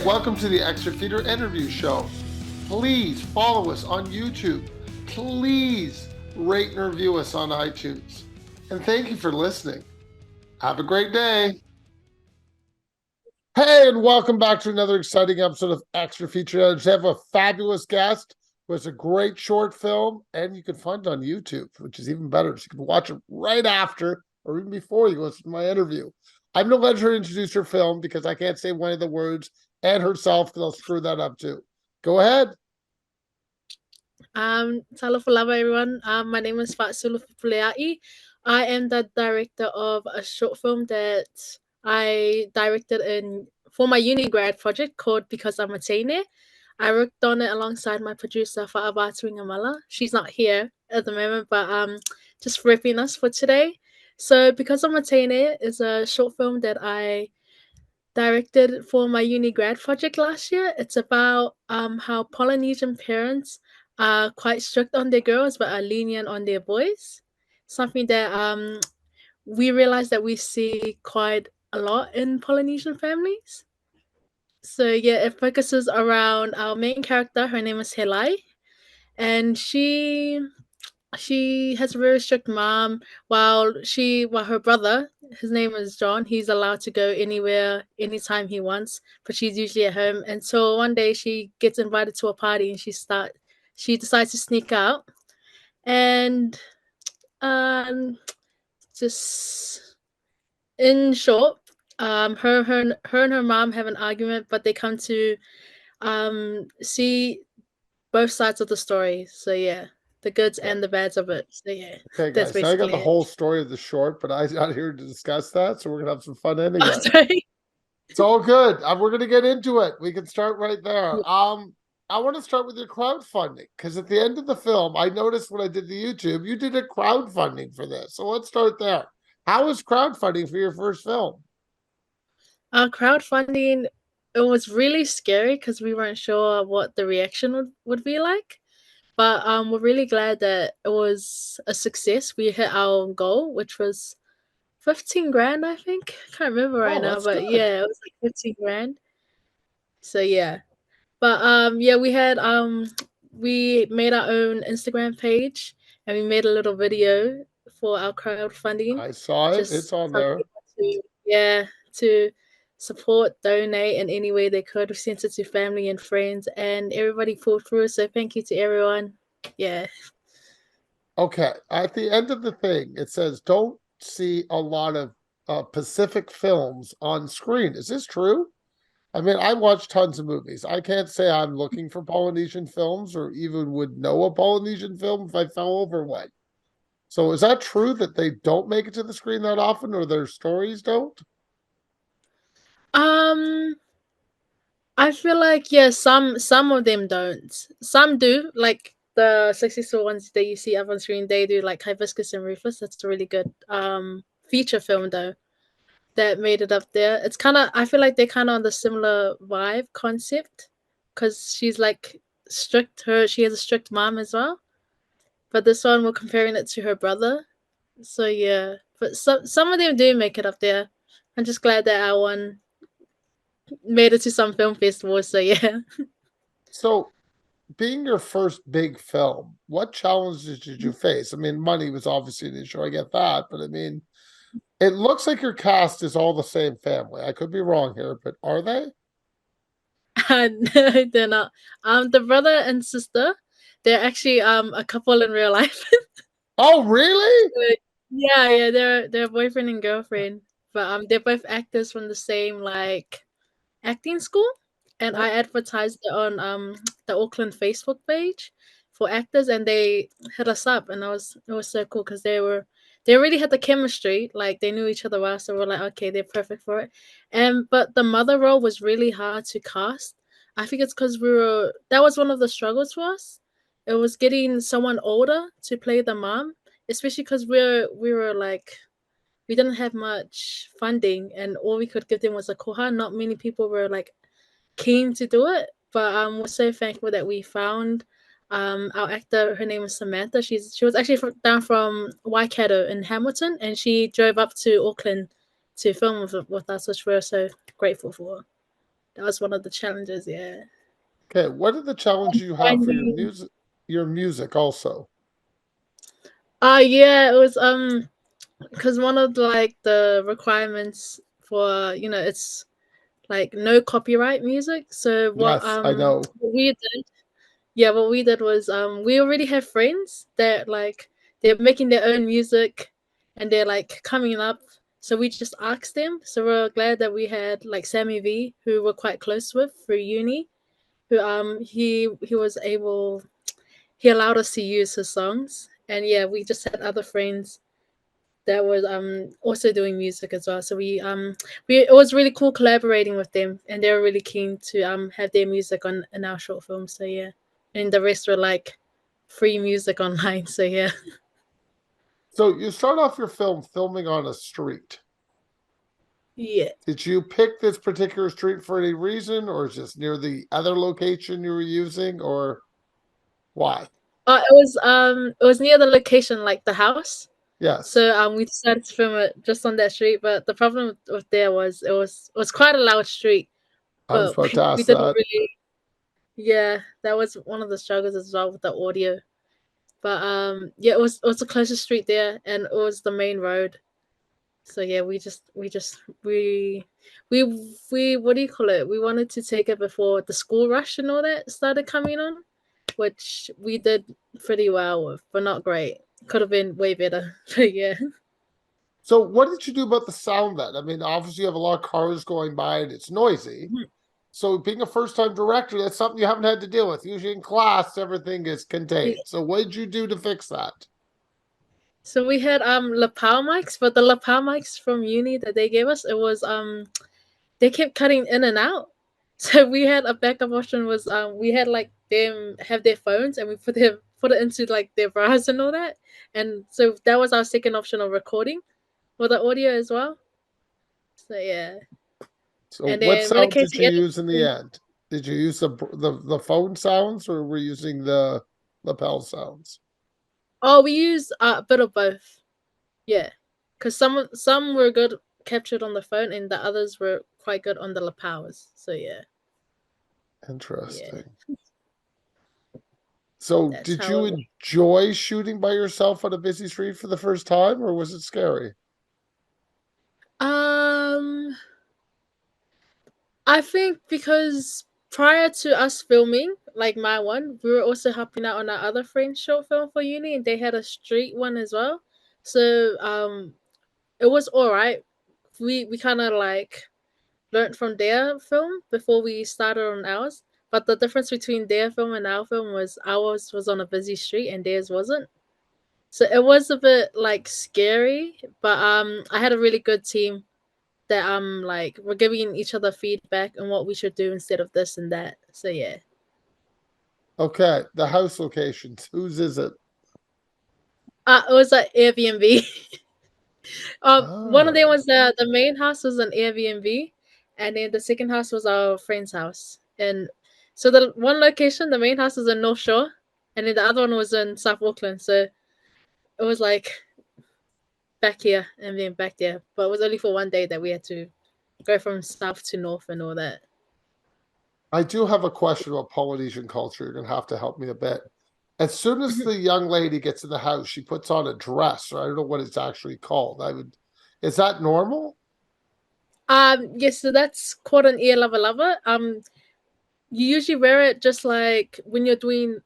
welcome to the Extra Feature Interview Show. Please follow us on YouTube. Please rate and review us on iTunes. And thank you for listening. Have a great day. Hey, and welcome back to another exciting episode of Extra Feature. I have a fabulous guest who has a great short film, and you can find it on YouTube, which is even better. So you can watch it right after or even before you listen to my interview. I'm going to let her introduce her film because I can't say one of the words and herself because I'll screw that up too. Go ahead. Talafalava everyone. My name is Faasulu Fepuleai. I am the director of a short film that I directed for my uni grad project called Because I'm a Teine. I worked on it alongside my producer Fa'abatu Ngamala. She's not here at the moment, but just repping us for today. So Because I'm a Teine is a short film that I directed for my uni grad project last year. It's about how Polynesian parents are quite strict on their girls but are lenient on their boys. Something that we realize that we see quite a lot in Polynesian families. So yeah, it focuses around our main character. Her name is Helai, and she has a very strict mom while her brother, his name is John, he's allowed to go anywhere anytime he wants, but she's usually at home. And so one day she gets invited to a party and she decides to sneak out. And um just in short, her and her mom have an argument, but they come to see both sides of the story. So yeah, the goods and the bads of it. So yeah, Okay, that's guys. So I got basically the it. whole story of the short, but I'm not here to discuss that. So we're going to have some fun ending Oh, it. sorry. It's all good. We're going to get into it. We can start right there. I want to start with your crowdfunding because at the end of the film, I noticed when I did the YouTube, you did a crowdfunding for this. So let's start there. How was crowdfunding for your first film? Crowdfunding, it was really scary because we weren't sure what the reaction would be like. But we're really glad that it was a success. We hit our goal, which was 15 grand, I think. I can't remember right Oh, now, that's but good. yeah, it was like 15 grand. So yeah. But yeah, we made our own Instagram page and we made a little video for our crowdfunding. I saw it. It's Just on some there. people to support, donate in any way they could. We sent it to family and friends and everybody pulled through. So thank you to everyone. Yeah. Okay. At the end of the thing, it says don't see a lot of Pacific films on screen. Is this true? I mean, I watch tons of movies. I can't say I'm looking for Polynesian films or even would know a Polynesian film if I fell over one. So is that true that they don't make it to the screen that often or their stories don't? Um I feel like yeah, some of them don't. Some do, like the successful ones that you see up on screen. They do, like Hibiscus and Rufus. That's a really good feature film though that made it up there. It's kind of I feel like they're kind of on the similar vibe concept because she's like strict. She has a strict mom as well. But this one we're comparing it to her brother. So yeah, but some of them do make it up there. I'm just glad that our one made it to some film festivals. So yeah. So being your first big film, what challenges did you face? I mean, money was obviously an issue. I get that, but I mean, it looks like your cast is all the same family. I could be wrong here, but are they? No, they're not. The brother and sister, they're actually a couple in real life. Oh, really? So, yeah, yeah, they're boyfriend and girlfriend. But they're both actors from the same like acting school, and I advertised it on the Auckland Facebook page for actors, and they hit us up, and it was so cool because they already had the chemistry, like they knew each other well, so we're like, okay, they're perfect for it. And but the mother role was really hard to cast. I think it's because that was one of the struggles for us. It was getting someone older to play the mom, especially because we were like we didn't have much funding and all we could give them was a koha. Not many people were like keen to do it, but we're so thankful that we found our actor. Her name is Samantha. She was actually down from Waikato in Hamilton, and she drove up to Auckland to film with us, which we're so grateful for. That was one of the challenges, yeah. Okay, what are the challenges you have for Finding your music also? yeah, it was because one of like the requirements for it's like no copyright music. So Yes, I know. what we did, yeah, what we did was we already have friends that like they're making their own music and they're like coming up. So we just asked them. So we're glad that we had like Sammy V, who we're quite close with through uni, who he was able he allowed us to use his songs. And yeah, we just had other friends that was also doing music as well. So we it was really cool collaborating with them, and they were really keen to have their music on in our short film. So yeah, and the rest were like free music online. So yeah, So you start off your film filming on a street. yeah. Did you pick this particular street for any reason, or is just near the other location you were using, or why? It was near the location, like the house. Yes, So we decided to film it just on that street. But the problem with there was it was quite a loud street, I was but about to we ask didn't that. really. Yeah, that was one of the struggles as well with the audio. But yeah, it was the closest street there, and it was the main road. So yeah, we we what do you call it? We wanted to take it before the school rush and all that started coming on, which we did pretty well with, but not great. Could have been way better. But yeah. So what did you do about the sound then? I mean, obviously you have a lot of cars going by and it's noisy. So being a first-time director, that's something you haven't had to deal with. Usually in class, everything is Yeah. contained. So what did you do to fix that? So we had lapel mics, but the lapel mics from uni that they gave us, it was they kept cutting in and out. So we had a backup option was we had like them have their phones and we put it into like their browser and all that. And so that was our second option of recording for the audio as well. So yeah. So And what then when it sound came did to you use in the editing, end? Did you use the phone sounds or were you using the lapel sounds? oh, we used a bit of both. Yeah. Cuz some were good captured on the phone and the others were quite good on the lapels. So yeah. Yeah. Interesting. So That's did how you it went. enjoy shooting by yourself on a busy street for the first time or was it scary? Um I think because prior to us filming, like my one, we were also helping out on our other friend's short film for uni, and they had a street one as well. So it was all right. We kind of like learned from their film before we started on ours. But the difference between their film and our film was ours was on a busy street and theirs wasn't. So it was a bit like scary, but I had a really good team that like we're giving each other feedback on what we should do instead of this and that. So yeah. Okay, the house locations. Whose is it? It was an Airbnb. One of them Oh, was the main house was an Airbnb, and then the second house was our friend's house. And so the one location, the main house was in North Shore, and then the other one was in South Auckland. So it was like back here and then back there, but it was only for one day that we had to go from south to north and all that. I do have a question about Polynesian culture. You're gonna have to help me a bit. As soon as the young lady gets in the house, she puts on a dress, or I don't know what it's actually called. Is that normal? Yes, so that's called an ear lover lover. You usually wear it just like when you're doing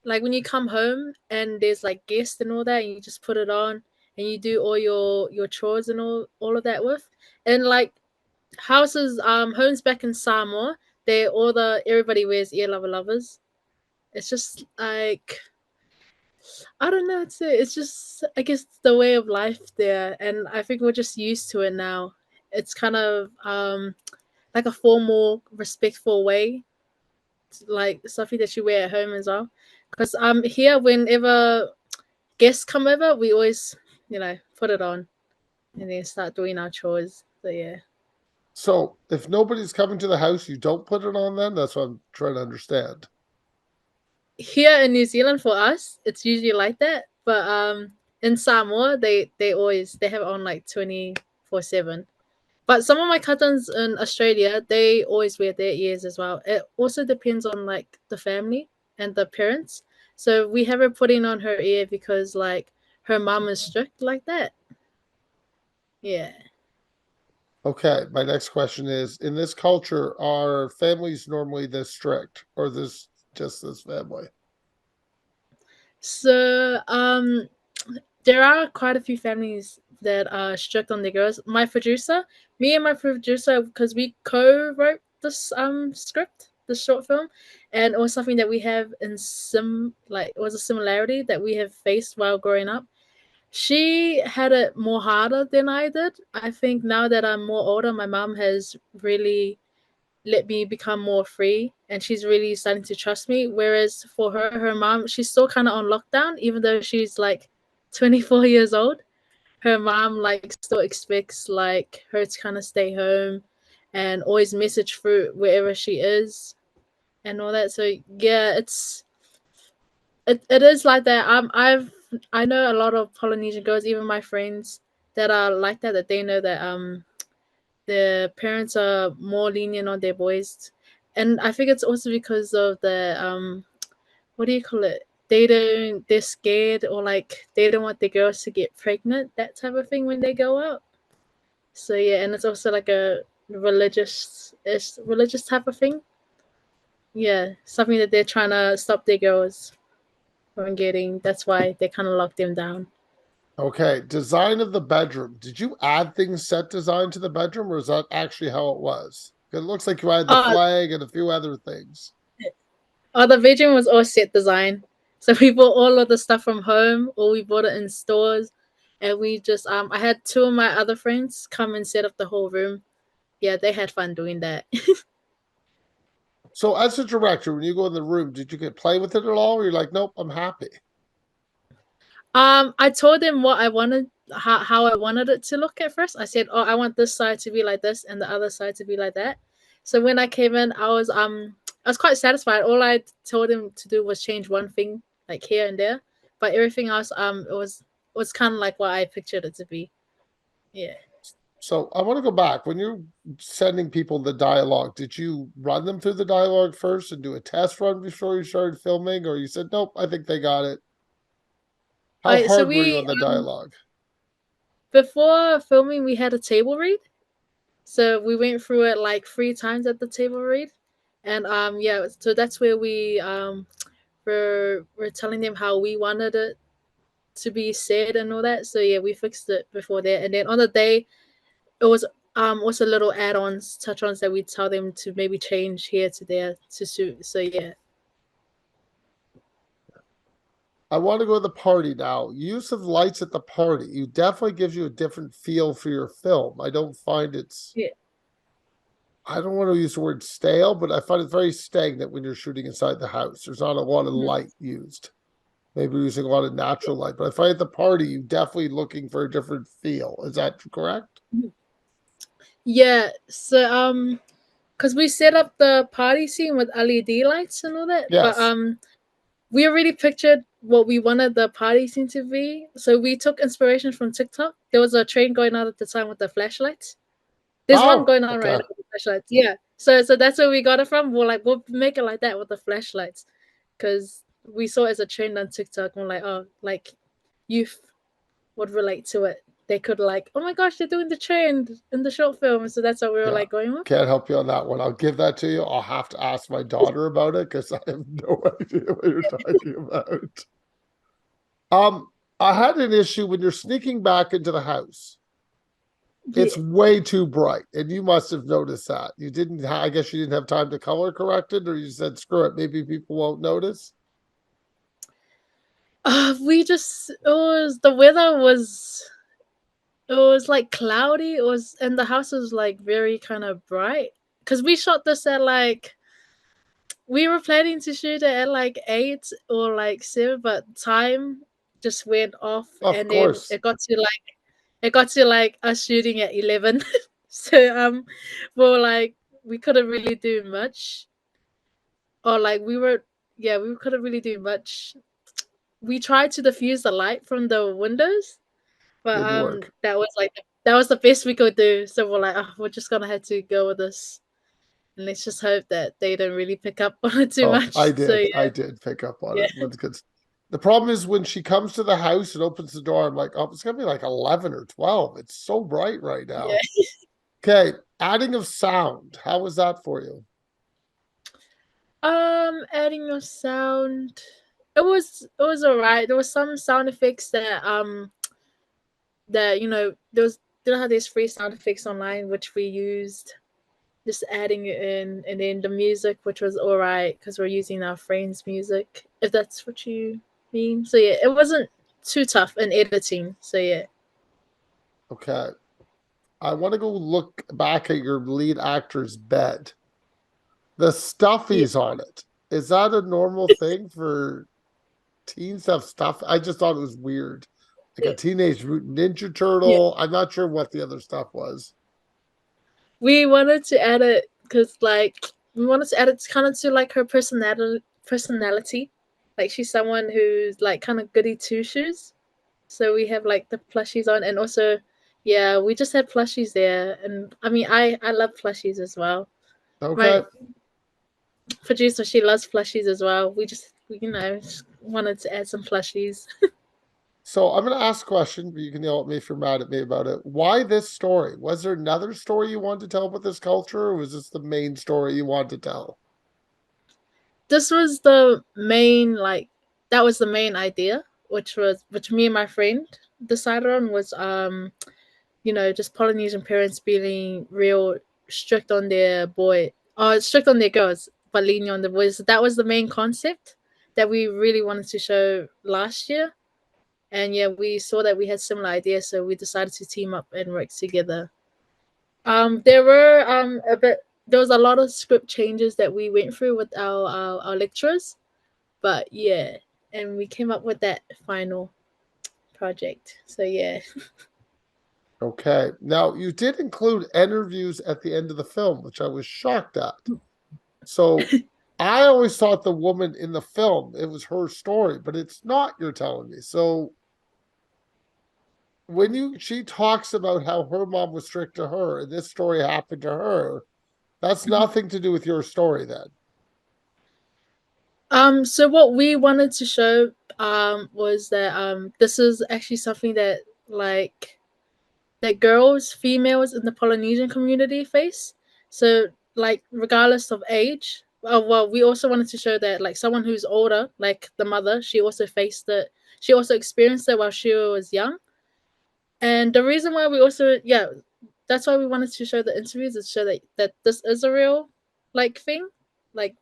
like when you come home and there's like guests and all that, and you just put it on and you do all your chores and all of that with. And like houses, homes back in Samoa, they all the everybody wears ear lover lovers. It's just like I don't know. It's just I guess the way of life there, and I think we're just used to it now. It's kind of like a formal, respectful way, like something that you wear at home as well. Because here, whenever guests come over, we always put it on and then start doing our chores. So yeah, So if nobody's coming to the house, you don't put it on then? That's what I'm trying to understand. here in New Zealand for us, it's usually like that. But in Samoa, they always they have it on like 24/7. But some of my cousins in Australia, they always wear their ears as well. It also depends on like the family and the parents. So we have her putting on her ear because like her mom is strict like that. Yeah. Okay, my next question is, in this culture, are families normally this strict or this just this family? So there are quite a few families that are strict on their girls. Me and my producer, because we co-wrote this script, this short film, and it was something that we have in it was a similarity that we have faced while growing up. She had it more harder than I did. I think now that I'm more older, my mom has really let me become more free and she's really starting to trust me. Whereas for her mom, she's still kind of on lockdown, even though she's like 24 years old. Her mom like still expects like her to kind of stay home and always message through wherever she is and all that. So yeah, it is like that. I know a lot of Polynesian girls, even my friends that are like that, that they know that the parents are more lenient on their boys, and I think it's also because of the what do you call it? They're scared or like they don't want the girls to get pregnant, that type of thing when they go out. So yeah, and it's also like a religious type of thing. Yeah, something that they're trying to stop their girls from getting. That's why they kind of lock them down. Okay, design of the bedroom. Did you add things set design to the bedroom, or is that actually how it was? It looks like you added the Oh, flag and a few other things. the bedroom was all set design. So we bought all of the stuff from home, or we bought it in stores, and we just I had two of my other friends come and set up the whole room. Yeah, they had fun doing that. So, as a director, when you go in the room, did you get play with it at all, or you're like, nope, I'm happy? I told them what I wanted, how I wanted it to look at first. I said, "Oh, I want this side to be like this, and the other side to be like that." So when I came in, I was quite satisfied. All I told him to do was change one thing, like here and there, but everything else, it was kind of like what I pictured it to be. Yeah. So, I want to go back. When you're sending people the dialogue, did you run them through the dialogue first and do a test run before you started filming, or you said, nope, I think they got it? How I so hard were you we on the dialogue? before filming we had a table read. So we went through it like 3 times at the table read, and yeah, so that's where we're telling them how we wanted it to be said and all that. So yeah, we fixed it before that, and then on the day it was also little add-ons, touch-ons that we tell them to maybe change here to there to suit. So yeah. I want to go to the party now. Use of lights at the party. You definitely gives you a different feel for your film. I don't find it's Yeah. I don't want to use the word stale, but I find it very stagnant when you're shooting inside the house. There's not a lot of Mhm. light used. Maybe we're using a lot of natural light, but I find at the party you definitely looking for a different feel. Is that correct? Yeah. So because we set up the party scene with LED lights and all that, but Yes. we already pictured what we wanted the party scene to be. So we took inspiration from TikTok. There was a trend going on at the time with the flashlights. There's one Oh, going on right okay. now with flashlights. Yeah. So that's where we got it from. We'll make it like that with the flashlights because we saw it as a trend on TikTok. And we're like, oh, like youth would relate to it. They could like, oh my gosh, they're doing the trend in the short film. So that's what we were Yeah. like going with. Can't help you on that one. I'll give that to you. I'll have to ask my daughter about it because I have no idea what you're talking about. Um, I had an issue when you're sneaking back into the house. It's Yeah. way too bright, and you must have noticed that. You didn't. I guess you didn't have time to color correct it, or you said, "Screw it, maybe people won't notice." We just it was the weather was it was like cloudy. It was and the house was like very kind of bright because we shot this at like we were planning to shoot it at like 8 or like 7, but time just went off, Of and then course, it got to like us shooting at 11. So we were like we couldn't really do much, or like we were yeah we couldn't really do much. We tried to diffuse the light from the windows, but didn't work. that was like that was the best we could do. So we're like, oh, we're just gonna have to go with this, and let's just hope that they don't really pick up on it too Oh, much. So I yeah, did pick up on yeah, it because the problem is when she comes to the house and opens the door, I'm like, oh, it's gonna be like 11 or 12. It's so bright right yeah. now. Okay, adding of sound. How was that for you? Adding a sound. It was alright. There was some sound effects that there was you know how there's free sound effects online which we used, just adding it in, and then the music which was alright because we're using our friends' music, if that's what you mean. So yeah, it wasn't too tough in editing. So yeah. Okay. I want to go look back at your lead actor's bed. The Yeah. stuffies on it. Is that a normal thing for teens to have stuff? I just thought it was weird. Like a Teenage Mutant Ninja Yeah. Turtle. I'm not sure what the other stuff was. We wanted to add it because we wanted to add it kind of to like her personality. Like she's someone who's like kind of goody two shoes. So we have like the plushies on, and also, yeah, we just had plushies there. And I mean, I love plushies as well. Okay. My producer, she loves plushies as well. We just just wanted to add some plushies. So I'm going to ask a question, but you can yell at me if you're mad at me about it. Why this story? Was there another story you wanted to tell about this culture, or was this the main story you wanted to tell? This was the main that was the main idea, which me and my friend decided on was just Polynesian parents being real strict on their strict on their girls, but lenient on the boys. That was the main concept that we really wanted to show last year. And yeah, we saw that we had similar ideas, so we decided to team up and work together. There were a bit. There was a lot of script changes that we went through with our lecturers, but yeah, and we came up with that final project. So yeah. Okay. Now, you did include interviews at the end of the film, which I was shocked at. So I always thought the woman in the film, it was her story, but it's not, you're telling me. So when she talks about how her mom was strict to her and this story happened to her, that's nothing to do with your story then. So what we wanted to show was that this is actually something that girls, females in the Polynesian community face. So regardless of age, well, we also wanted to show that like someone who's older, like the mother, she also faced it. She also experienced it while she was young. And the reason why we also, yeah, that's why we wanted to show the interviews is show that this is a real thing. Like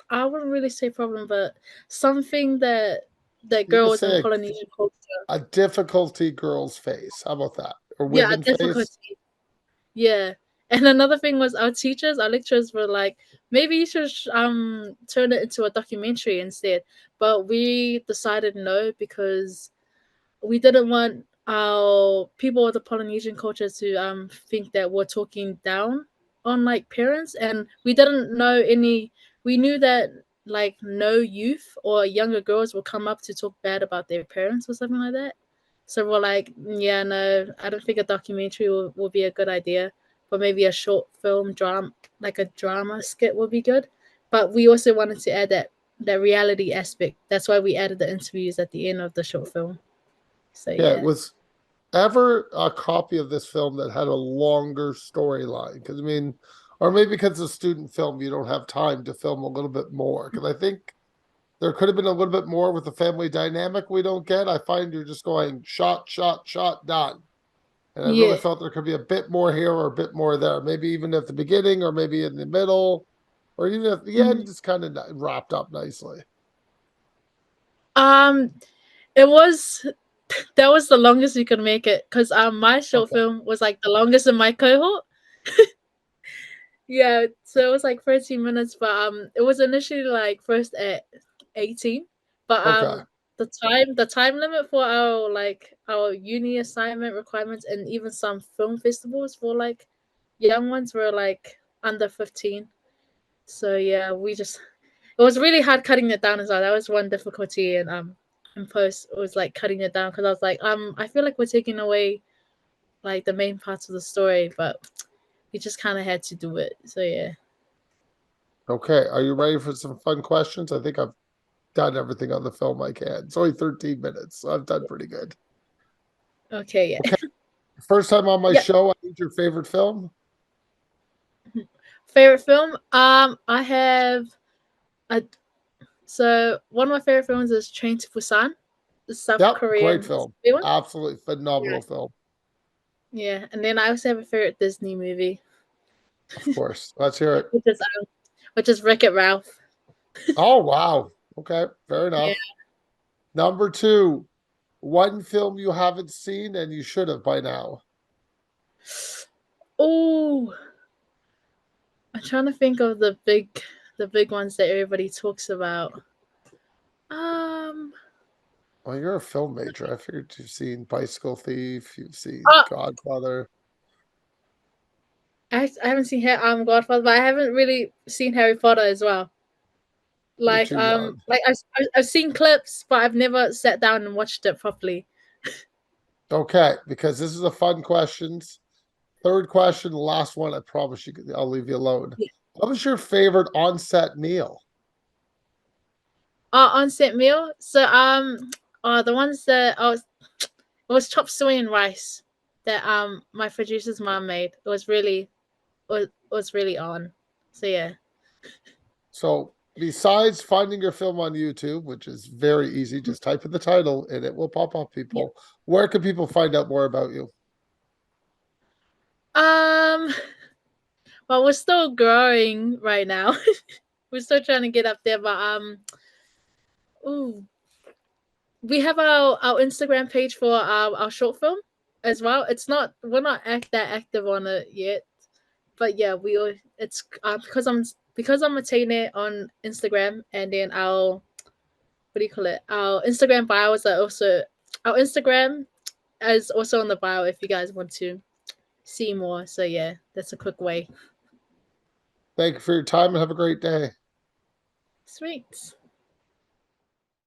I wouldn't really say problem, but something that You could girls in say Polynesian culture, a difficulty girl's face. How about that? Or yeah, a women face? difficulty. Yeah. And another thing was our lecturers were like, maybe you should turn it into a documentary instead. But we decided no, because we didn't want our people of the Polynesian culture to think that we're talking down on parents, and we didn't know any. We knew that no youth or younger girls will come up to talk bad about their parents or something like that. So we're like, yeah, no, I don't think a documentary will be a good idea, but maybe a short film drama, like a drama skit, would be good. But we also wanted to add that reality aspect. That's why we added the interviews at the end of the short film. So Yeah, it yeah. was ever a copy of this film that had a longer storyline? Because I mean, or maybe because it's a student film, you don't have time to film a little bit more. Because I think there could have been a little bit more with the family dynamic we don't get. I find you're just going shot, shot, shot, done. And I really Yeah. felt there could be a bit more here or a bit more there. Maybe even at the beginning or maybe in the middle or even at the Mhm. end, it's kind of wrapped up nicely. Um, it was that was the longest we could make it because my short Okay. film was like the longest in my cohort. Yeah, so it was like 13 minutes, but it was initially like first at 18, but Okay. the time limit for our uni assignment requirements and even some film festivals for young ones were like under 15. So yeah, it was really hard cutting it down as well. That was one difficulty in post, it was like cutting it down because I was like, I feel like we're taking away like the main parts of the story, but we just kind of had to do it. So yeah. Okay, are you ready for some fun questions? I think I've done everything on the film I can. It's only 13 minutes, so I've done pretty good. Okay, Okay, yeah. first time on my Yeah. show, I need your favorite film. Favorite film? I have a so one of my favorite films is Train to Busan, the South Yep, great Korean film. one. Absolutely Yeah. phenomenal film. Yeah. And then I also have a favorite Disney movie, Of course. Let's hear it. which is Wreck It Ralph. Oh, wow. Okay, fair Yeah. enough. Number two, one film you haven't seen and you should have by now. Oh, I'm trying to think of the big ones that everybody talks about. Um Well, you're a film major. I figured you've seen Bicycle Thief, you've seen oh, Godfather. I haven't seen Godfather, but I haven't really seen Harry Potter as well. You're too young. Like I've seen clips, but I've never sat down and watched it properly. Okay, because this is a fun questions. Third question, the last one. I promise you, I'll leave you alone. Yeah. What was your favorite on-set meal? On-set meal. So the ones that it was chop suey and rice that my producer's mom made. It was really on. So yeah. So, besides finding your film on YouTube, which is very easy, just type in the title and it will pop up. Yeah. People, where can people find out more about you? Um well, we're still growing right now. We're still trying to get up there, but ooh, we have our Instagram page for our short film as well. We're not that active on it yet, but yeah, it's because I'm a Teine on Instagram, and then our what do you call it? Our Instagram bios are also our Instagram is also on the bio if you guys want to see more. So yeah, that's a quick way. Thank you for your time and have a great day. Sweet.